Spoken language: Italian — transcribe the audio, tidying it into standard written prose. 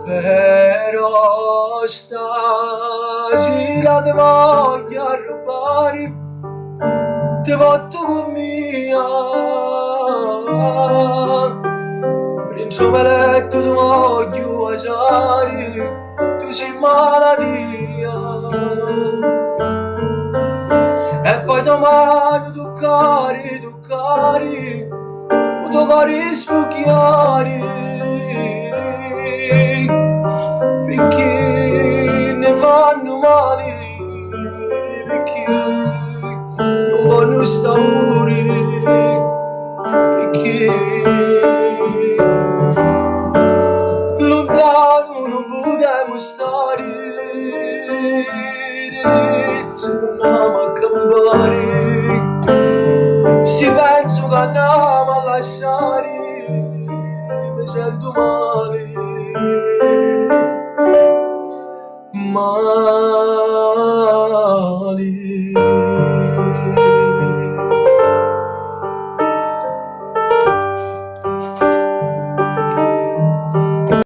però stasera ti voglio rubare, ti porto con mia. Rinso me letto ti voglio baciare, tu sei malattia. E poi domani toccare, il tuo cuore spucchiare, perché ne fanno male, perché non voglio stare, perché lontano non potevo stare, se non andiamo a campare, se penso che andiamo a lasciare, mi sento male. Ma